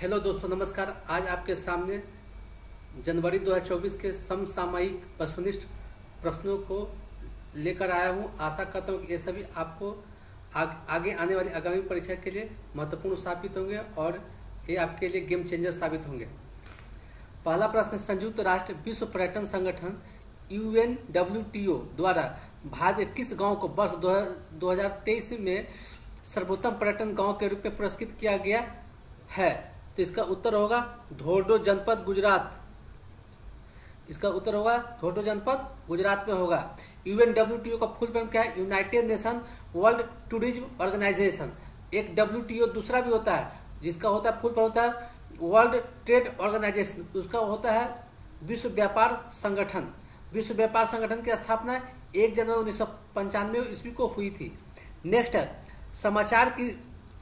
Hello दोस्तों, नमस्कार। आज आपके सामने जनवरी 2024 के समसामयिक वस्तुनिष्ठ प्रश्नों को लेकर आया हूं। आशा करता हूं कि ये सभी आपको आगे आने वाली आगामी परीक्षा के लिए महत्वपूर्ण साबित होंगे और ये आपके लिए गेम चेंजर साबित होंगे। पहला प्रश्न, संयुक्त राष्ट्र विश्व पर्यटन संगठन UNWTO द्वारा भारत के किस गांव को वर्ष 2023 में सर्वोत्तम पर्यटन गांव के रूप में पुरस्कृत किया गया है? तो इसका उत्तर होगा धोर्डो जनपद, गुजरात। इसका उत्तर होगा धोर्डो जनपद, गुजरात में होगा। UNWTO का फुल फॉर्म क्या है? United Nation World Tourism Organisation. एक WTO दूसरा भी होता है जिसका होता है फुल फॉर्म होता है वर्ल्ड ट्रेड ऑर्गेनाइजेशन। उसका होता है विश्व व्यापार संगठन। विश्व व्यापार संगठन की स्थापना 1 जनवरी 1995 ईस्वी को हुई थी। नेक्स्ट है,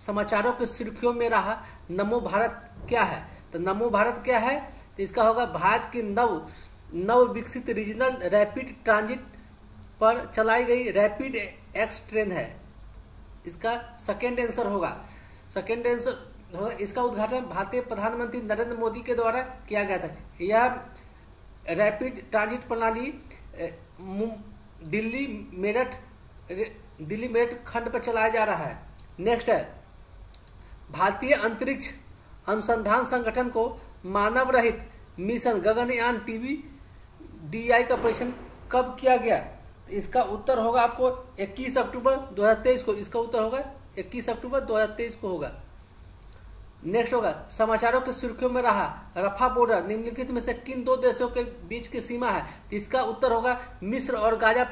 समाचारों की सुर्खियों में रहा नमो भारत क्या है? तो नमो भारत क्या है? तो इसका होगा भारत की नव विकसित रीजनल रैपिड ट्रांजिट पर चलाई गई रैपिड एक्स ट्रेन है। इसका सेकेंड आंसर होगा। इसका उद्घाटन भारतीय प्रधानमंत्री नरेंद्र मोदी के द्वारा किया गया था। यह रैपिड ट्रांजिट प्रणाली दिल्ली मेरठ खंड पर चलाया जा रहा है। नेक्स्ट है, भारतीय अंतरिक्ष अनुसंधान संगठन को मानव रहित मिशन गगनयान TBDI का परीक्षण कब किया गया? इसका उत्तर होगा आपको 21 अक्टूबर 2023 को। इसका उत्तर होगा 21 अक्टूबर 2023 को होगा। नेक्स्ट होगा, समाचारों की सुर्खियों में रहा रफा बॉर्डर निम्नलिखित में से किन दो देशों के बीच की सीमा है? इसका उत्तर होगा मिस्र और गाजा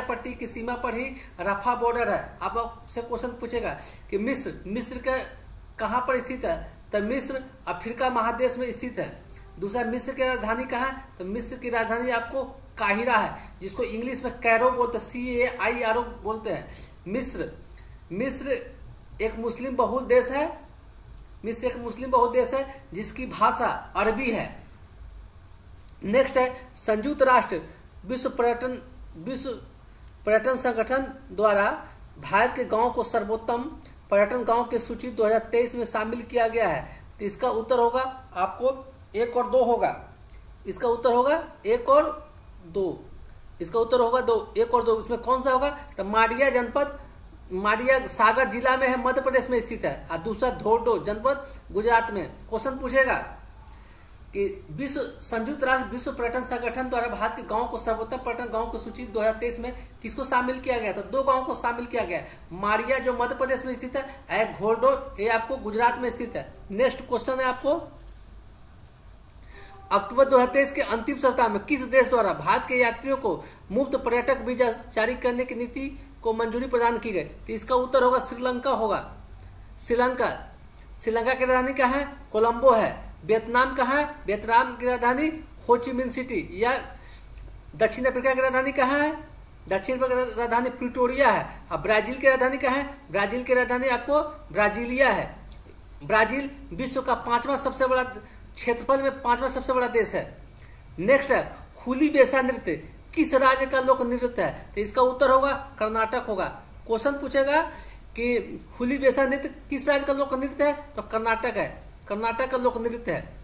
पट्टी की सीमा पर ही रफा बॉर्डर है। आप आपसे क्वेश्चन पूछेगा कि मिस्र के कहाँ पर स्थित है? तो मिस्र अफ्रीका महादेश में स्थित है। दूसरा, मिस्र की राजधानी कहाँ है? तो मिस्र की राजधानी आपको काहिरा है, जिसको इंग्लिश में कैरो बोलते हैं, CAIRO बोलते हैं। मिस्र एक मुस्लिम बहुल देश है जिसकी भाषा अरबी है। नेक्स्ट है, संयुक्त राष्ट्र विश्व पर्यटन संगठन द्वारा भारत के गांव को सर्वोत्तम पर्यटन गांव की सूची 2023 में शामिल किया गया है। तो इसका उत्तर होगा आपको 1 और 2 होगा। इसका उत्तर होगा 1 और 2। इसका उत्तर होगा 1 और 2। इसमें कौन सा होगा? तो माड़िया जनपद माड़िया सागर जिला में है, मध्य प्रदेश में स्थित है। और दूसरा धोर्डो जनपद, गुजरात में। क्वेश्चन पूछेगा कि संयुक्त राष्ट्र विश्व पर्यटन संगठन द्वारा भारत के गांव को सर्वोत्तम पर्यटन गांव की सूची 2023 में किसको शामिल किया गया? तो 2 गांव को शामिल किया गया। माड़िया जो मध्य प्रदेश में स्थित है, घोरडो ये आपको गुजरात में स्थित है। नेक्स्ट क्वेश्चन है आपको, अक्टूबर 2023 के अंतिम सप्ताह में किस देश द्वारा भारत के यात्रियों को मुफ्त पर्यटक वीजा जारी करने की नीति को मंजूरी प्रदान की गई? तो इसका उत्तर होगा श्रीलंका होगा। श्रीलंका की राजधानी कहाँ है? कोलंबो है। वियतनाम कहाँ है? वियतनाम की राजधानी हो ची मिन सिटी। या दक्षिण अफ्रीका की राजधानी कहाँ है? दक्षिण अफ्रीका की राजधानी प्रिटोरिया है। अब ब्राजील की राजधानी कहाँ है? ब्राजील की राजधानी आपको ब्राजीलिया है। ब्राजील विश्व का 5वां सबसे बड़ा क्षेत्रफल में 5वां सबसे बड़ा देश है। नेक्स्ट है, हुली बेसा नृत्य किस राज्य का लोक नृत्य है? तो इसका उत्तर होगा कर्नाटक होगा। क्वेश्चन पूछेगा कि हुली बेसा नृत्य किस राज्य का लोक नृत्य है? तो कर्नाटक है। कर्नाटक का लोक नृत्य है।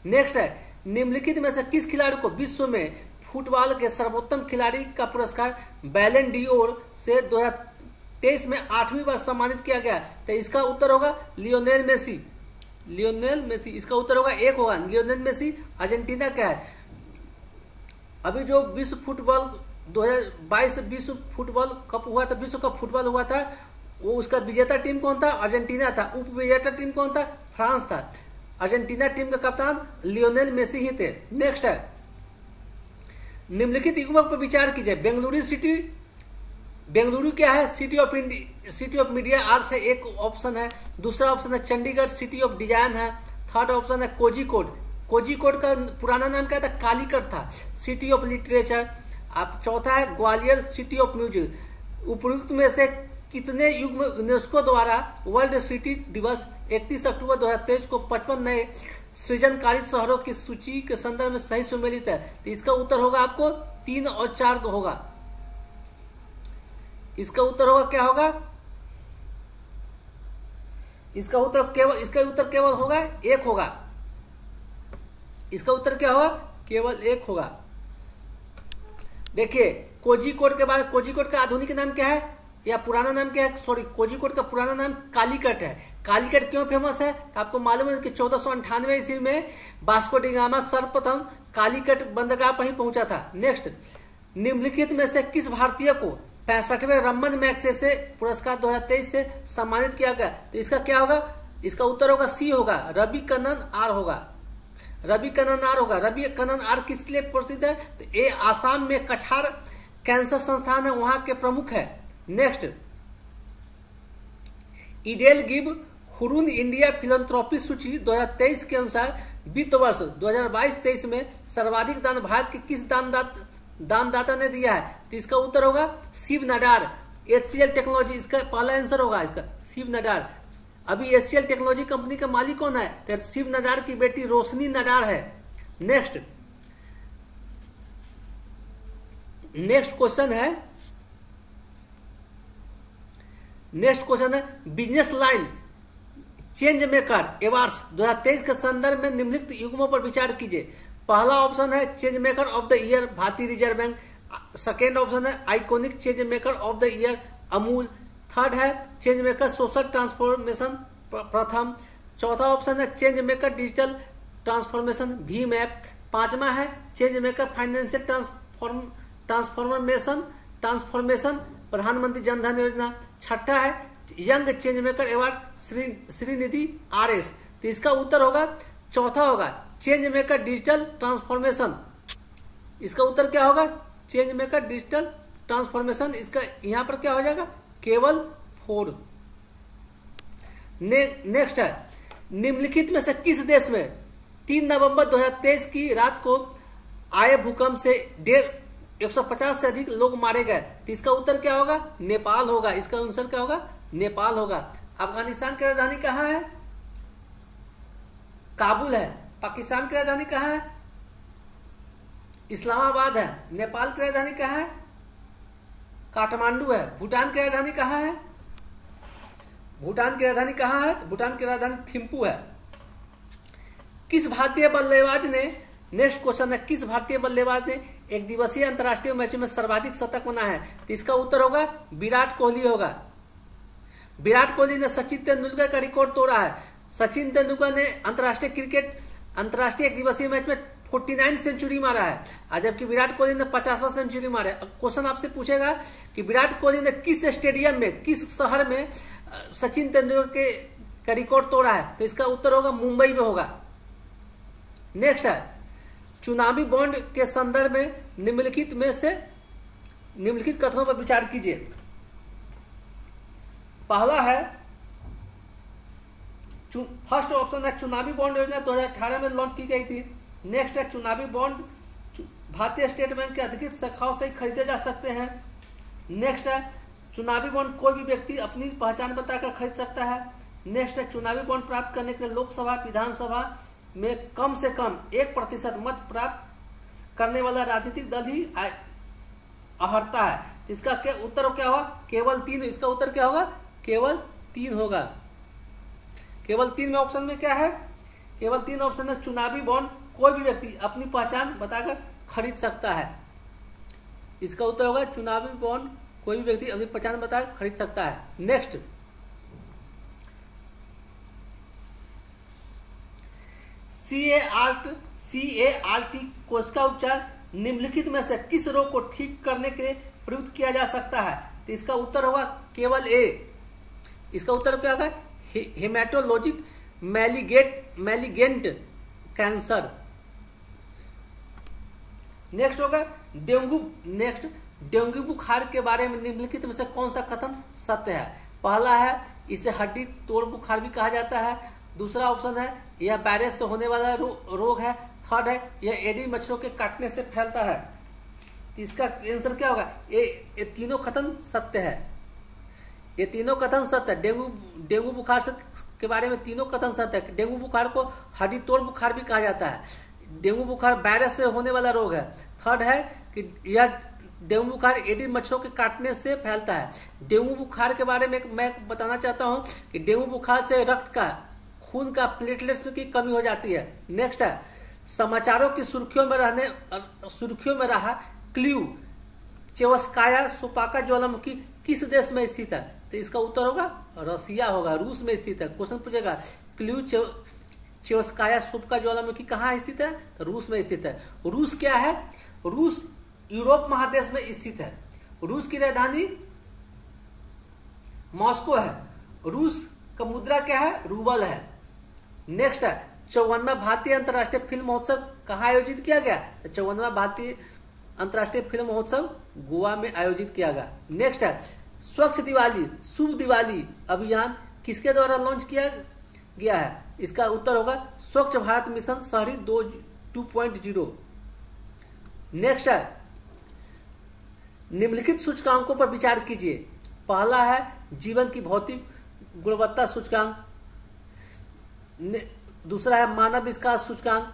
नेक्स्ट है, निम्नलिखित में से किस खिलाड़ी को विश्व में फुटबॉल के सर्वोत्तम खिलाड़ी का पुरस्कार बैलन डीओर से 2023 में 8वीं बार सम्मानित किया गया? तो इसका उत्तर होगा लियोनेल मेसी। इसका उत्तर होगा 1 होगा। लियोनेल मेसी अर्जेंटीना का है। अभी जो विश्व फुटबॉल 2022 विश्व फुटबॉल कप हुआ था, विश्व कप फुटबॉल हुआ था, वो उसका विजेता टीम कौन था? अर्जेंटीना था। उप विजेता टीम कौन था? फ्रांस था। अर्जेंटीना टीम का कप्तान लियोनेल मेसी ही थे। नेक्स्ट है, निम्नलिखित युग्मक पर विचार कीजिए। बेंगलुरु क्या है? सिटी ऑफ मीडिया आर से एक ऑप्शन है। दूसरा ऑप्शन है चंडीगढ़, सिटी ऑफ डिजाइन है। थर्ड ऑप्शन है कोझिकोड का पुराना नाम क्या था? कालीकट था, सिटी ऑफ लिटरेचर। आप चौथा है ग्वालियर, सिटी ऑफ म्यूजिक। उपयुक्त में से कितने युग में यूनेस्को द्वारा वर्ल्ड सिटी दिवस 31 अक्टूबर 2023 को 55 नए सृजनकारी शहरों की सूची के संदर्भ में सही सुमेलित है? तो इसका उत्तर होगा आपको 3 और 4 होगा। इसका उत्तर होगा क्या होगा? इसका उत्तर केवल होगा एक होगा। इसका उत्तर क्या होगा? केवल एक होगा। देखिए कोझिकोड के बारे में, कोझिकोड का आधुनिक नाम क्या है या पुराना नाम क्या है? सॉरी, कोझिकोड का पुराना नाम कालीकट है। कालीकट क्यों फेमस है? तो आपको मालूम है कि 1498 ईस्वी में वास्को डी गामा सर्वप्रथम कालीकट बंदरगाह पर ही पहुंचा था। नेक्स्ट, निम्नलिखित में से किस भारतीय को 65वें रमन मैग्सेसे पुरस्कार 2023 से सम्मानित किया गया? तो इसका क्या होगा? इसका उत्तर होगा सी होगा, रवि कन्नन आर होगा। रवि कन्नन आर होगा। रवि कन्नन आर किस लिए प्रसिद्ध है? तो ये आसाम में कछार कैंसर संस्थान है, वहां के प्रमुख है। नेक्स्ट, इडेल गिब हुरून इंडिया फिलंथ्रोपी सूची 2023 के अनुसार वित्त वर्ष 2022-23 में सर्वाधिक दान भारत के किस दानदाता ने दिया है? तो इसका उत्तर होगा शिव नडार, HCL टेक्नोलॉजी। इसका पहला आंसर होगा इसका शिव नडार। अभी HCL टेक्नोलॉजी कंपनी का मालिक कौन है? तो शिव नडार की बेटी रोशनी नडार है। नेक्स्ट क्वेश्चन है business line change maker awards 2023 के संदर्भ में निम्नलिखित युग्मों पर विचार कीजिए। पहला ऑप्शन है change maker of the year भारतीय रिजर्व बैंक। सेकेंड ऑप्शन है iconic change maker of the year Amul. Third है चेंज मेकर सोशल ट्रांसफॉर्मेशन प्रथम। चौथा ऑप्शन है change maker digital transformation Bhim app. पांचवा है चेंज मेकर फाइनेंशियल ट्रांसफॉर्मेशन प्रधानमंत्री जनधन योजना। छठा है young change maker award Shrinidhi RS। तो इसका उत्तर होगा चौथा होगा चेंज मेकर डिजिटल ट्रांसफॉर्मेशन। इसका उत्तर क्या होगा? Change maker digital transformation. इसका यहां पर क्या हो जाएगा? केवल 4। नेक्स्ट है निम्नलिखित में से किस देश में 3 नवंबर 2023 की रात को आए भूकंप से 150 से अधिक लोग मारे गए? तो इसका उत्तर क्या होगा? नेपाल होगा। इसका आंसर क्या होगा? नेपाल होगा। अफगानिस्तान की राजधानी कहाँ है? काबुल है। पाकिस्तान की राजधानी कहाँ है? इस्लामाबाद है। नेपाल की राजधानी कहाँ है? काठमांडू है। भूटान की राजधानी कहाँ है? भूटान की राजधानी कहाँ है? तो भूटान की राजधानी थिम्पू है। किस भारतीय बल्लेबाज ने, नेक्स्ट क्वेश्चन है, किस भारतीय बल्लेबाज ने एक दिवसीय अंतर्राष्ट्रीय मैच में सर्वाधिक शतक बनाया है? तो इसका उत्तर होगा विराट कोहली होगा। विराट कोहली ने सचिन तेंदुलकर का रिकॉर्ड तोड़ा है। सचिन तेंदुलकर ने अंतर्राष्ट्रीय एक दिवसीय मैच में 49 सेंचुरी मारा है, जबकि विराट कोहली ने 50वां सेंचुरी मारा है। क्वेश्चन आपसे पूछेगा कि विराट कोहली ने किस स्टेडियम में, किस शहर में सचिन तेंदुलकर का रिकॉर्ड तोड़ा है? तो इसका उत्तर होगा मुंबई में होगा। नेक्स्ट है चुनावी बॉन्ड के संदर्भ में निम्नलिखित कथनों पर विचार कीजिए। पहला है फर्स्ट ऑप्शन है चुनावी बॉन्ड योजना 2018 में लॉन्च की गई थी। नेक्स्ट है चुनावी बॉन्ड भारतीय स्टेट बैंक के अधिकृत शाखाओं से खरीदे जा सकते हैं। नेक्स्ट है चुनावी बॉन्ड कोई भी व्यक्ति अपनी पहचान बताकर खरीद सकता है। नेक्स्ट है चुनावी बॉन्ड प्राप्त करने के लिए लोकसभा विधानसभा में कम से कम 1% मत प्राप्त करने वाला राजनीतिक दल ही अहर्ता है। इसका क्या उत्तर क्या होगा? केवल 3। इसका उत्तर क्या होगा? केवल 3 होगा। केवल 3 में ऑप्शन में क्या है? केवल 3 ऑप्शन है चुनावी बॉन्ड कोई भी व्यक्ति अपनी पहचान बताकर खरीद सकता है। इसका उत्तर होगा चुनावी बॉन्ड कोई भी व्यक्ति अपनी पहचान बताकर खरीद सकता है। नेक्स्ट CART कोष का उपचार निम्नलिखित में से किस रोग को ठीक करने के लिए प्रयुक्त किया जा सकता है? तो इसका उत्तर होगा केवल A। इसका उत्तर क्या होगा? हेमेटोलॉजिक मैलिगेंट कैंसर। नेक्स्ट होगा डेंगू। नेक्स्ट डेंगू बुखार के बारे में निम्नलिखित में से कौन सा कथन सत्य है? पहला है इसे हड्डी तोड़ बुखार भी कहा जाता है। दूसरा ऑप्शन है यह वायरस से होने वाला रोग है। थर्ड है यह एडी मच्छरों के काटने से फैलता है। इसका आंसर क्या होगा? ये तीनों कथन सत्य है। ये तीनों कथन सत्य है। डेंगू बुखार के बारे में तीनों कथन सत्य है। डेंगू बुखार को हड्डी तोड़ बुखार भी कहा जाता है। डेंगू बुखार वायरस से होने वाला रोग है। थर्ड है कि यह डेंगू बुखार एडिस मच्छरों के काटने से फैलता है। डेंगू बुखार के बारे में मैं बताना चाहता हूं कि डेंगू बुखार से रक्त का, खून का प्लेटलेट्स की कमी हो जाती है। नेक्स्ट है, समाचारों की सुर्खियों में रहा क्ल्यू चेवस्काया सोपाका ज्वालामुखी किस देश में स्थित है? तो इसका उत्तर होगा रसिया होगा, रूस में स्थित है। क्वेश्चन पूछेगा क्ल्यू चेवस्काया सोपाका ज्वालामुखी कहाँ स्थित है? तो रूस में स्थित है। रूस क्या है? रूस यूरोप महादेश में स्थित है। रूस की राजधानी मॉस्को है। रूस का मुद्रा क्या है? रूबल है। नेक्स्ट है, 54वां भारतीय अंतर्राष्ट्रीय फिल्म महोत्सव कहाँ आयोजित किया गया? तो 54वां भारतीय अंतर्राष्ट्रीय फिल्म महोत्सव गोवा में आयोजित किया गया। नेक्स्ट है, स्वच्छ दिवाली शुभ दिवाली अभियान किसके द्वारा लॉन्च किया गया है? इसका उत्तर होगा स्वच्छ भारत मिशन शहरी 2.0। नेक्स्ट है, निम्नलिखित सूचकांकों पर विचार कीजिए। पहला है जीवन की भौतिक गुणवत्ता सूचकांक, दूसरा है मानव विकास सूचकांक,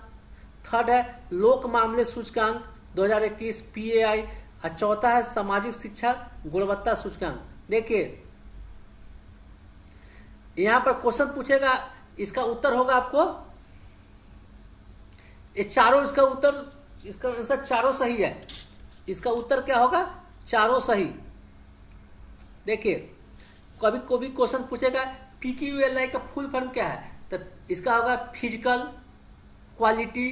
थर्ड है लोक मामले सूचकांक 2021 PAI, और चौथा है सामाजिक शिक्षा गुणवत्ता सूचकांक। देखिए यहां पर क्वेश्चन पूछेगा, इसका उत्तर होगा आपको ये चारों, इसका आंसर चारों सही है। इसका उत्तर क्या होगा? चारों सही। देखिए कभी कभी क्वेश्चन पूछेगा PQLI का फुल फॉर्म क्या है? तो इसका होगा फिजिकल क्वालिटी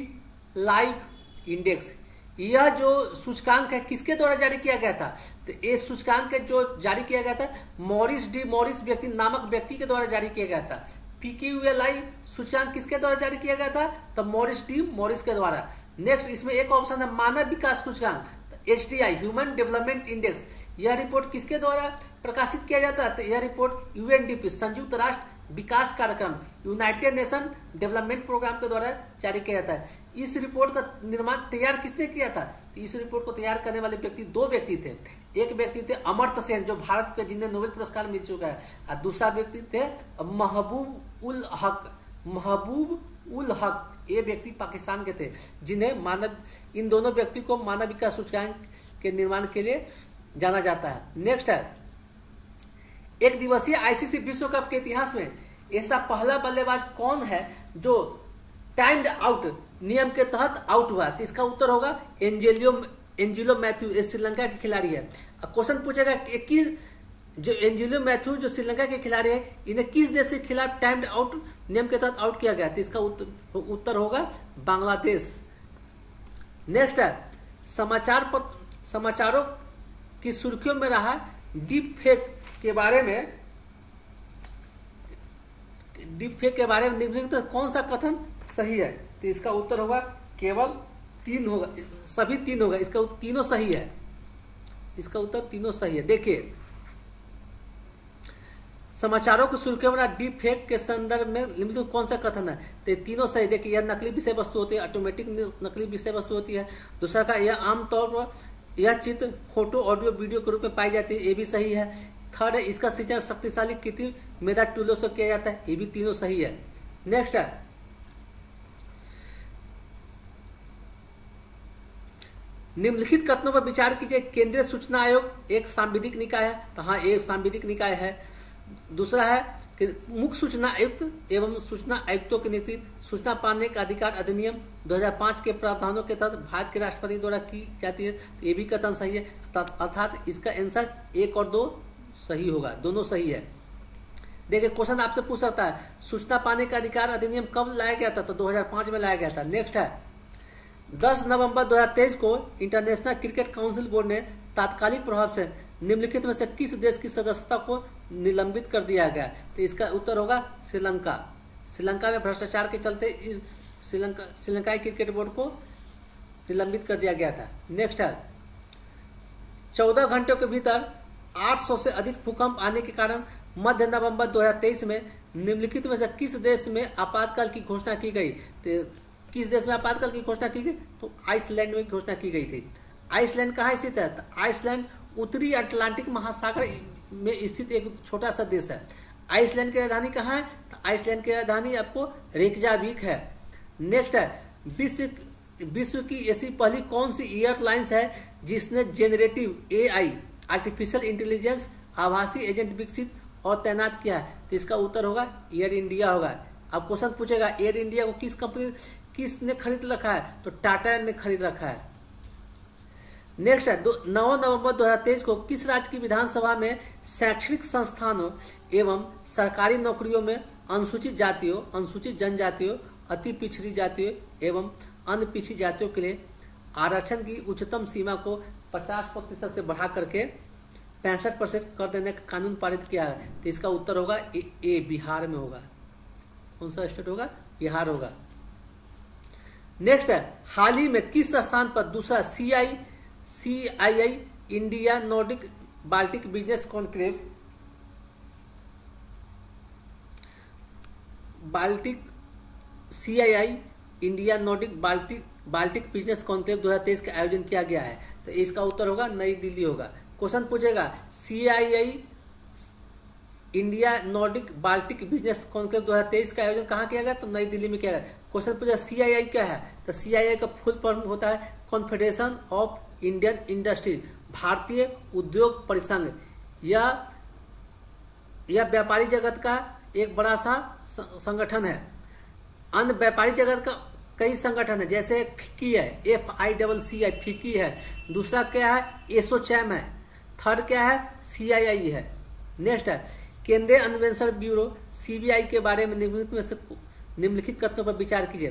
लाइफ इंडेक्स। यह जो सूचकांक है किसके द्वारा जारी किया गया था? तो ये सूचकांक जो जारी किया गया था मॉरिस व्यक्ति नामक व्यक्ति के द्वारा जारी किया गया था। PQLI सूचकांक किसके द्वारा जारी किया गया था? तो मॉरिस के द्वारा। नेक्स्ट इसमें एक ऑप्शन है मानव विकास सूचकांक, HDI ह्यूमन डेवलपमेंट इंडेक्स। यह रिपोर्ट किसके द्वारा प्रकाशित किया जाता है? तो यह रिपोर्ट UNDP संयुक्त राष्ट्र विकास कार्यक्रम यूनाइटेड नेशन डेवलपमेंट प्रोग्राम के द्वारा जारी किया जाता है। इस रिपोर्ट का निर्माण तैयार किसने किया था? तो इस रिपोर्ट को तैयार करने वाले व्यक्ति दो व्यक्ति थे। एक व्यक्ति थे अमर्त्य सेन जो भारत के जिन्हें नोबेल पुरस्कार मिल चुका है, और दूसरा व्यक्ति थे महबूब उल हक। ये व्यक्ति पाकिस्तान के थे जिन्हें इन दोनों व्यक्ति को मानव विकास सूचकांक के निर्माण के लिए जाना जाता है। नेक्स्ट है, एक दिवसीय ICC विश्व कप के इतिहास में ऐसा पहला बल्लेबाज कौन है जो टाइम्ड आउट नियम के तहत आउट हुआ? तो इसका उत्तर होगा एंजिलो मैथ्यू। ये श्रीलंका के खिलाड़ी है। क्वेश्चन पूछेगा कि जो एंजिलो मैथ्यू जो श्रीलंका के खिलाड़ी है, इन्हें किस देश के खिलाफ टाइम्ड आउट नियम के तहत आउट किया गया? तो इसका उत्तर होगा बांग्लादेश। नेक्स्ट है, समाचारों की सुर्खियों में रहा डीप फेक के बारे में निम्नलिखित तो कौन सा कथन सही है? तो इसका उत्तर होगा केवल 3 होगा, सभी 3 होगा। इसका तीनों सही है। इसका उत्तर तीनों सही है। देखिए समाचारों की सुर्खियों में डीप फेक के संदर्भ में निम्नलिखित कौन सा कथन है? तो तीनों सही। देखिए यह नकली विषय वस्तु होती है, ऑटोमेटिक नकली विषय वस्तु होती है। दूसरा का यह आमतौर पर यह चित्र फोटो ऑडियो वीडियो के रूप में पाई जाती है, ये भी सही है। थर्ड है इसका सिंचन शक्तिशाली कृत्रिम मेधा टूलों से किया जाता है, ये भी तीनों सही है। नेक्स्ट है, निम्नलिखित कथनों पर विचार कीजिए। केंद्रीय सूचना आयोग एक सांविधिक निकाय है, तो हाँ एक सांविधिक निकाय है। दूसरा है कि मुख्य सूचना आयुक्त एवं सूचना आयुक्तों की नियुक्ति सूचना पाने का अधिकार अधिनियम 2005 के प्रावधानों के तहत भारत के राष्ट्रपति द्वारा की जाती है, तो ये भी कथन सही है। अर्थात इसका आंसर 1 और 2 सही होगा, दोनों सही है। देखिए क्वेश्चन आपसे पूछ सकता है सूचना पाने का अधिकार अधिनियम कब लाया गया था? तो 2005 में लाया गया था। नेक्स्ट है, 10 नवंबर 2023 को इंटरनेशनल क्रिकेट काउंसिल बोर्ड ने तात्कालिक प्रभाव से निम्नलिखित में से किस देश की सदस्यता को निलंबित कर दिया गया? तो इसका उत्तर होगा श्रीलंका। श्रीलंका में भ्रष्टाचार के चलते इस श्रीलंकाई क्रिकेट बोर्ड को निलंबित कर दिया गया था। नेक्स्ट है, 14 घंटों के भीतर 800 से अधिक भूकंप आने के कारण मध्य नवंबर 2023 में निम्नलिखित में से किस देश में आपातकाल की घोषणा की गई? तो किस देश में आपातकाल की घोषणा की गई? तो आइसलैंड में घोषणा की गई थी। आइसलैंड कहाँ स्थित है? तो आइसलैंड उत्तरी अटलांटिक महासागर में स्थित एक छोटा सा देश है। आइसलैंड की राजधानी कहाँ है? तो आइसलैंड की राजधानी आपको रेकजाविक है। नेक्स्ट है, विश्व की ऐसी पहली कौन सी एयरलाइंस है जिसने जेनरेटिव एआई आर्टिफिशियल इंटेलिजेंस आभासी एजेंट विकसित और तैनात किया है? तो इसका उत्तर होगा एयर इंडिया होगा। अब क्वेश्चन पूछेगा एयर इंडिया को किसने खरीद रखा है? तो टाटा ने खरीद रखा है। नेक्स्ट है 9 नवंबर 2023 को किस राज्य की विधानसभा में शैक्षणिक संस्थानों एवं सरकारी नौकरियों में अनुसूचित जातियों, अनुसूचित जनजातियों, अति पिछड़ी जातियों एवं अन्य पिछड़ी जातियों के लिए आरक्षण की उच्चतम सीमा को 50% से बढ़ा करके 65% कर देने का कानून पारित किया है? तो इसका उत्तर होगा ए बिहार में होगा। कौन सा स्टेट होगा? बिहार होगा। नेक्स्ट है हाल ही में किस स्थान पर दूसरा CII India Nordic Baltic business conclave CII India Nordic Baltic business conclave 2023 का आयोजन किया गया है? तो इसका उत्तर होगा नई दिल्ली होगा। क्वेश्चन पूछेगा CII India Nordic Baltic business conclave 2023 का आयोजन कहाँ किया गया? तो नई दिल्ली में किया गया। क्वेश्चन पूछा CII क्या है? तो CII का फुल फॉर्म होता है कॉन्फेडरेशन ऑफ इंडियन इंडस्ट्री, भारतीय उद्योग परिसंघ। यह व्यापारी जगत का एक बड़ा सा संगठन है। अन्य व्यापारी जगत का कई संगठन है, जैसे फिक्की है, FICCI फिक्की है। दूसरा क्या है? एसोचैम है। थर्ड क्या है? CII है। नेक्स्ट है केंद्रीय अन्वेषण ब्यूरो CBI के बारे में निम्नलिखित कथनों पर विचार कीजिए।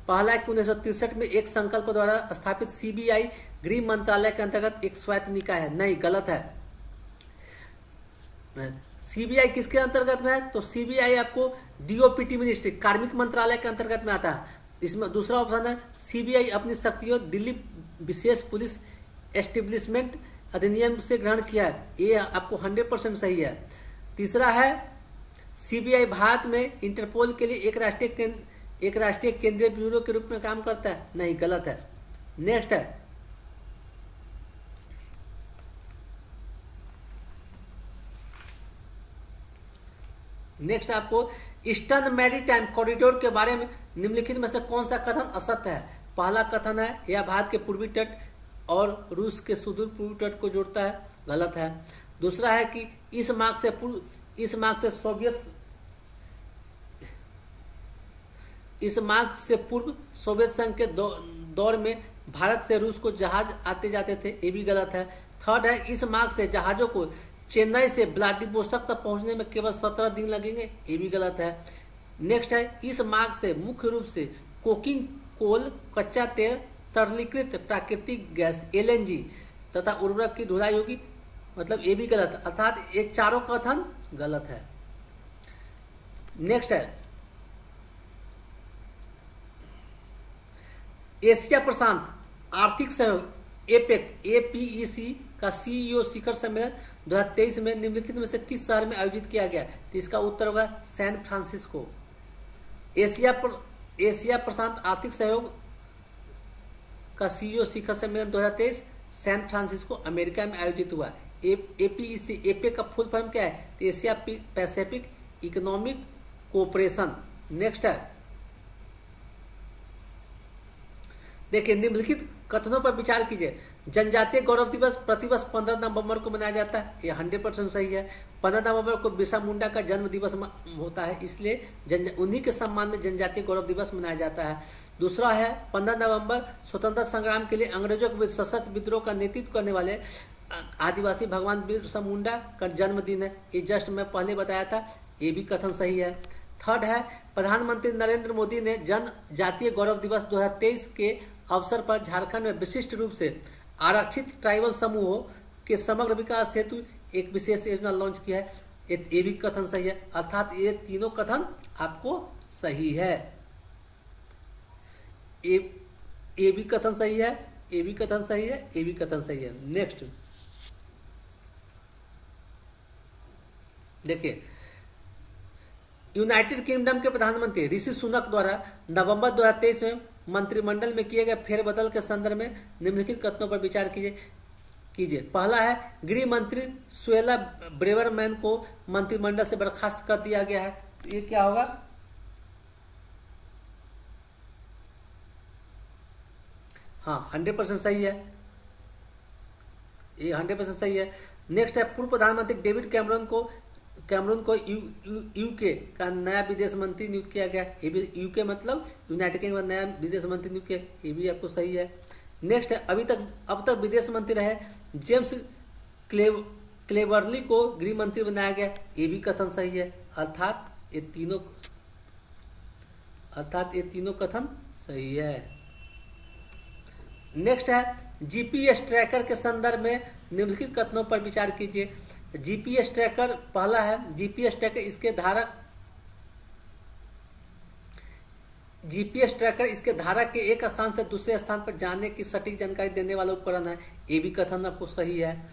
पहला है कि 1963 में एक संकल्प द्वारा स्थापित CBI गृह मंत्रालय के अंतर्गत एक स्वायत्त निकाय है। नहीं, गलत है। CBI किसके अंतर्गत में है? तो CBI आपको DOPT मिनिस्ट्री कार्मिक मंत्रालय के अंतर्गत में आता है। इसमें दूसरा ऑप्शन है CBI अपनी शक्तियों दिल्ली विशेष पुलिस एस्टेब्लिशमेंट अधिनियम से ग्रहण किया है। ये आपको 100% सही है। तीसरा है CBI भारत में इंटरपोल के लिए एक राष्ट्रीय केंद्रीय ब्यूरो के रूप में काम करता है। नहीं, गलत है। नेक्स्ट है आपको ईस्टर्न मैरीटाइम कॉरिडोर के बारे में निम्नलिखित में से कौन सा कथन असत्य है? पहला कथन है यह भारत के पूर्वी तट और रूस के सुदूर पूर्वी तट को जोड़ता है। गलत है। दूसरा है कि इस मार्ग से पूर्व सोवियत संघ के दौर में भारत से रूस को जहाज आते जाते थे। ये भी गलत है। थर्ड है इस मार्ग से जहाजों को चेन्नई से व्लादिवोस्तोक तक पहुंचने में केवल 17 दिन लगेंगे। ये भी गलत है। नेक्स्ट है इस मार्ग से मुख्य रूप से कोकिंग कोल, कच्चा तेल, तरलीकृत प्राकृतिक गैस LNG तथा उर्वरक की ढुलाई होगी। मतलब ये भी गलत है। अर्थात ये चारों कथन गलत है। नेक्स्ट है एशिया प्रशांत आर्थिक सहयोग APEC का CEO शिखर सम्मेलन 2023 में निम्नलिखित में से किस शहर में आयोजित किया गया? तो इसका उत्तर होगा सैन फ्रांसिस्को। एशिया प्रशांत आर्थिक सहयोग का CEO शिखर सम्मेलन 2023 सैन फ्रांसिस्को अमेरिका में आयोजित हुआ। APEC का फुल फॉर्म क्या है? तो Asia Pacific economic cooperation. Next है देखिए निम्नलिखित कथनों पर विचार कीजिए। जनजातीय गौरव दिवस प्रतिवर्ष 15 नवंबर को मनाया जाता है। ये 100% सही है। 15 नवंबर को बिरसा मुंडा का जन्म दिवस होता है, इसलिए उन्हीं के सम्मान में जनजातीय गौरव दिवस मनाया जाता है। दूसरा है 15 नवंबर स्वतंत्रता संग्राम के लिए अंग्रेजों के सशस्त्र विद्रोह का नेतृत्व करने वाले आदिवासी भगवान बिरसा मुंडा का जन्मदिन है। ये जस्ट मैं पहले बताया था। ये भी कथन सही है। थर्ड है प्रधानमंत्री नरेंद्र मोदी ने जनजातीय गौरव दिवस 2023 के अवसर पर झारखंड में विशिष्ट रूप से आरक्षित ट्राइबल समूहों के समग्र विकास हेतु एक विशेष योजना लॉन्च किया है। ये भी कथन सही है। अर्थात ये तीनों कथन आपको सही है। ये भी कथन सही है, ये भी कथन सही है, ये भी कथन सही है। नेक्स्ट देखिए यूनाइटेड किंगडम के प्रधानमंत्री ऋषि सुनक द्वारा नवंबर 2023 में मंत्रिमंडल में किए गए फेरबदल के संदर्भ में निम्नलिखित कथनों पर विचार कीजिए। पहला है गृह मंत्री सुएला ब्रेवरमैन को मंत्रिमंडल से बर्खास्त कर दिया गया है। तो ये क्या होगा? हाँ 100% सही है, ये 100% सही है। नेक्स्ट है पूर्व प्रधानमंत्री डेविड कैमरून को यूके का नया विदेश मंत्री नियुक्त किया गया। ये भी यूके मतलब यूनाइटेड किंगडम का नया विदेश मंत्री नियुक्त किया, ये भी आपको सही है। नेक्स्ट है अब तक विदेश मंत्री रहे जेम्स क्लेवर्ली को गृह मंत्री बनाया गया, ये भी कथन सही है। अर्थात ये तीनों कथन सही है। नेक्स्ट है जीपीएस ट्रैकर के संदर्भ में निम्नलिखित कथनों पर विचार कीजिए। जीपीएस ट्रैकर पहला है, जीपीएस ट्रैकर इसके धारक के एक स्थान से दूसरे स्थान पर जाने की सटीक जानकारी देने वाला उपकरण है, ये भी कथन आपको सही है।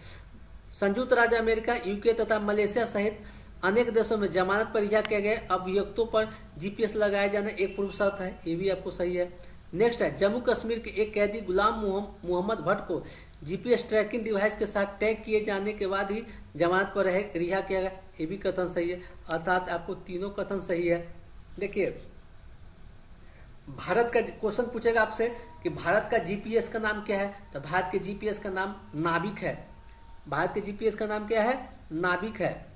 संयुक्त राज्य अमेरिका, यूके तथा मलेशिया सहित अनेक देशों में जमानत पर रिहा किए गए अभियुक्तों पर जीपीएस लगाया जाना एक पूर्व शर्त है, ये भी आपको सही है। नेक्स्ट है जम्मू कश्मीर के एक कैदी गुलाम मोहम्मद भट्ट को जीपीएस ट्रैकिंग डिवाइस के साथ टैग किए जाने के बाद ही जमानत पर रिहा किया गया, ये भी कथन सही है। अर्थात आपको तीनों कथन सही है। देखिए भारत का क्वेश्चन पूछेगा आपसे कि भारत का जीपीएस का नाम क्या है, तो भारत के जीपीएस का नाम नाविक है। भारत के जीपीएस का नाम क्या है? नाविक है।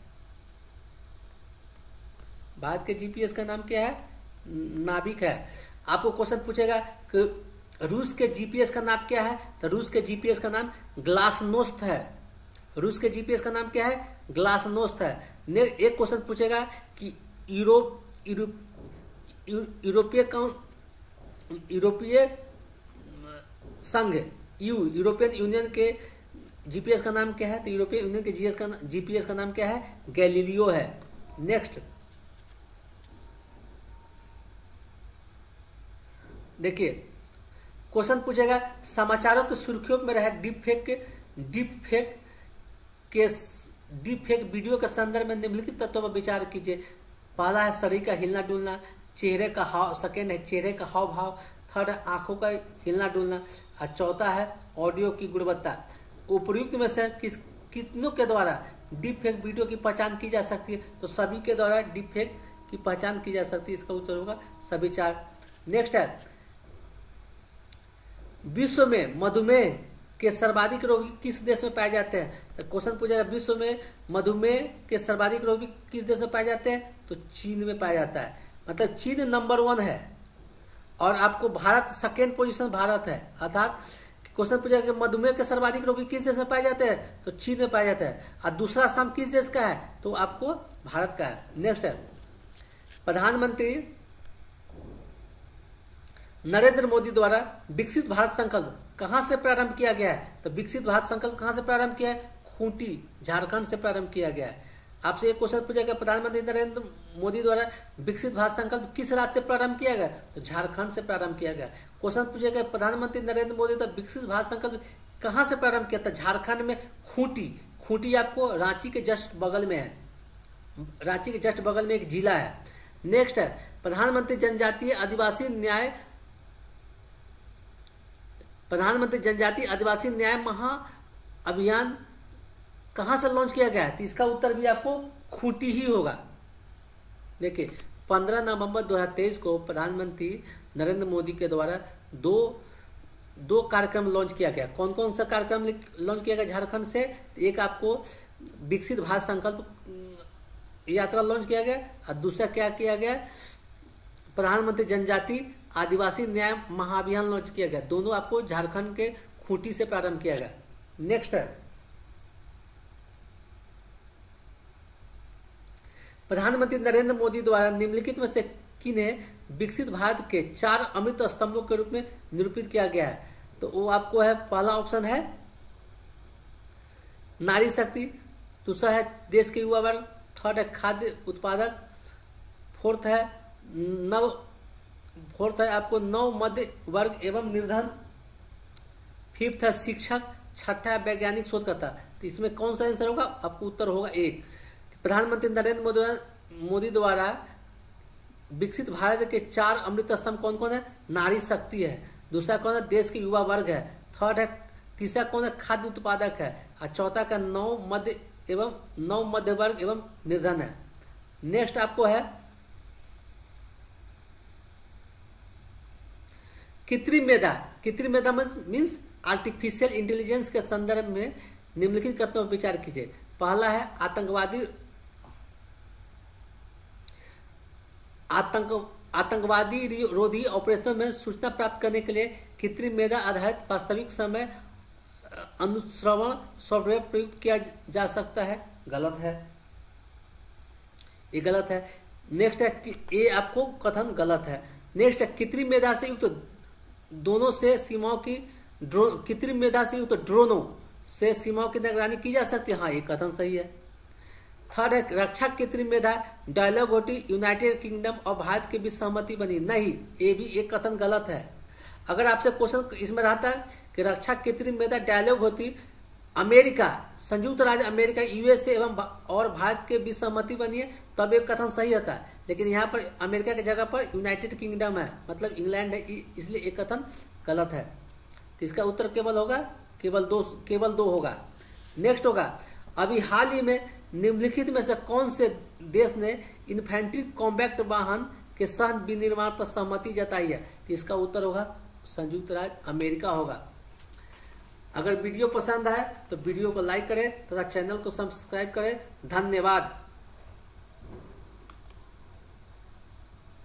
भारत के जीपीएस का नाम क्या है? नाविक है। आपको क्वेश्चन पूछेगा कि रूस के जीपीएस का नाम क्या है, तो रूस के जीपीएस का नाम ग्लासनोस्ट है। रूस के जीपीएस का नाम क्या है? ग्लासनोस्ट है। एक क्वेश्चन पूछेगा कि यूरोपीय संघ यूरोपियन यूनियन के जीपीएस का नाम क्या है, तो यूरोपियन यूनियन के जीपीएस का नाम क्या है? गैलीलियो है। नेक्स्ट देखिए क्वेश्चन पूछेगा समाचारों की सुर्खियों में रहे डीप फेक वीडियो के संदर्भ में निम्नलिखित तत्वों पर विचार कीजिए। पहला है शरीर का हिलना डुलना, चेहरे का हाव, सेकेंड है चेहरे का हाव भाव, थर्ड है आंखों का हिलना डुलना और चौथा है ऑडियो की गुणवत्ता। उपयुक्त में से कितनों के द्वारा डीप फेक वीडियो की पहचान की जा सकती है, तो सभी के द्वारा डीप फेक की पहचान की जा सकती है। इसका उत्तर होगा सभी चार। नेक्स्ट है विश्व में मधुमेह के सर्वाधिक रोगी किस देश में पाए जाते हैं, तो क्वेश्चन पूछेगा विश्व में मधुमेह के सर्वाधिक रोगी किस देश में पाए जाते हैं, तो चीन में पाया जाता है। मतलब चीन नंबर 1 है और आपको भारत सेकेंड पोजीशन भारत है। अर्थात क्वेश्चन पूछेगा कि मधुमेह के सर्वाधिक रोगी किस देश में पाए जाते हैं, तो चीन में पाया जाता है। और दूसरा स्थान किस देश का है, तो आपको भारत का है। नेक्स्ट है प्रधानमंत्री नरेंद्र मोदी द्वारा विकसित भारत संकल्प कहां से प्रारंभ किया गया है, तो विकसित भारत संकल्प कहां से प्रारंभ किया है? खूंटी झारखंड से प्रारंभ किया गया है। आपसे एक क्वेश्चन पूछेगा प्रधानमंत्री नरेंद्र मोदी द्वारा विकसित भारत संकल्प किस राज्य से प्रारंभ किया गया, तो झारखंड से प्रारंभ किया गया। क्वेश्चन पूछेगा प्रधानमंत्री नरेंद्र मोदी द्वारा विकसित भारत संकल्प कहां से प्रारंभ किया, था झारखंड में खूंटी आपको रांची के जस्ट बगल में है। रांची के जस्ट बगल में एक जिला है। नेक्स्ट है प्रधानमंत्री जनजातीय आदिवासी न्याय महाअभियान कहां से लॉन्च किया गया है, तो इसका उत्तर भी आपको खूंटी ही होगा। देखिए 15 नवंबर 2023 को प्रधानमंत्री नरेंद्र मोदी के द्वारा दो कार्यक्रम लॉन्च किया गया। कौन कौन सा कार्यक्रम लॉन्च किया गया झारखंड से, तो एक आपको विकसित भारत संकल्प यात्रा लॉन्च किया गया और दूसरा क्या किया गया, प्रधानमंत्री जनजाति आदिवासी न्याय महाअभियान लॉन्च किया गया। दोनों आपको झारखंड के खूंटी से प्रारंभ किया गया। नेक्स्ट है प्रधानमंत्री नरेंद्र मोदी द्वारा निम्नलिखित में से किन्हें विकसित भारत के 4 अमृत स्तंभों के रूप में निरूपित किया गया है, तो वो आपको है पहला ऑप्शन है नारी शक्ति, दूसरा है देश के युवा वर्ग, थर्ड है खाद्य उत्पादक, फोर्थ है आपको नव मध्य वर्ग एवं निर्धन, फिफ्थ है शिक्षक, छठा है वैज्ञानिक शोधकर्ता। तो इसमें कौन सा आंसर होगा, आपको उत्तर होगा एक। प्रधानमंत्री नरेंद्र मोदी द्वारा विकसित भारत के 4 अमृत स्तंभ कौन कौन है, नारी शक्ति है, दूसरा कौन है देश के युवा वर्ग है, तीसरा कौन है खाद्य उत्पादक है और चौथा का नव मध्य वर्ग एवं निर्धन है। नेक्स्ट आपको है कृत्रिम मेधा मीन्स आर्टिफिशियल इंटेलिजेंस के संदर्भ में निम्नलिखित कथनों पर विचार कीजिए। पहला है आतंकवादी रोधी ऑपरेशनों में सूचना प्राप्त करने के लिए कृत्रिम मेधा आधारित वास्तविक समय अनुश्रवण सॉफ्टवेयर प्रयुक्त किया जा सकता है। गलत है, ये गलत है। नेक्स्ट है कि ये आपको कथन गलत है। नेक्स्ट है कृत्रिम मेधा से युक्त दोनों से सीमाओं की कृत्रिम मेधा से युक्त ड्रोनों से सीमाओं की निगरानी की जा सकती है। हाँ, ये कथन सही है। थर्ड है रक्षा कृत्रिम मेधा डायलॉग होती यूनाइटेड किंगडम और भारत के बीच सहमति बनी। नहीं, ये भी एक कथन गलत है। अगर आपसे क्वेश्चन इसमें रहता है कि रक्षा कृत्रिम मेधा डायलॉग होती अमेरिका, संयुक्त राज्य अमेरिका, यूएसए एवं और भारत के बीच सहमति बनी है, तब एक कथन सही होता है। लेकिन यहाँ पर अमेरिका की जगह पर यूनाइटेड किंगडम है, मतलब इंग्लैंड है, इसलिए एक कथन गलत है। तो इसका उत्तर केवल दो होगा। नेक्स्ट होगा अभी हाल ही में निम्नलिखित में से कौन से देश ने इन्फेंट्री कॉम्बैक्ट वाहन के सह विनिर्माण पर सहमति जताई है? तो इसका उत्तर होगा संयुक्त राज्य अमेरिका होगा। अगर वीडियो पसंद आए तो वीडियो को लाइक करें तथा चैनल को सब्सक्राइब करें। धन्यवाद।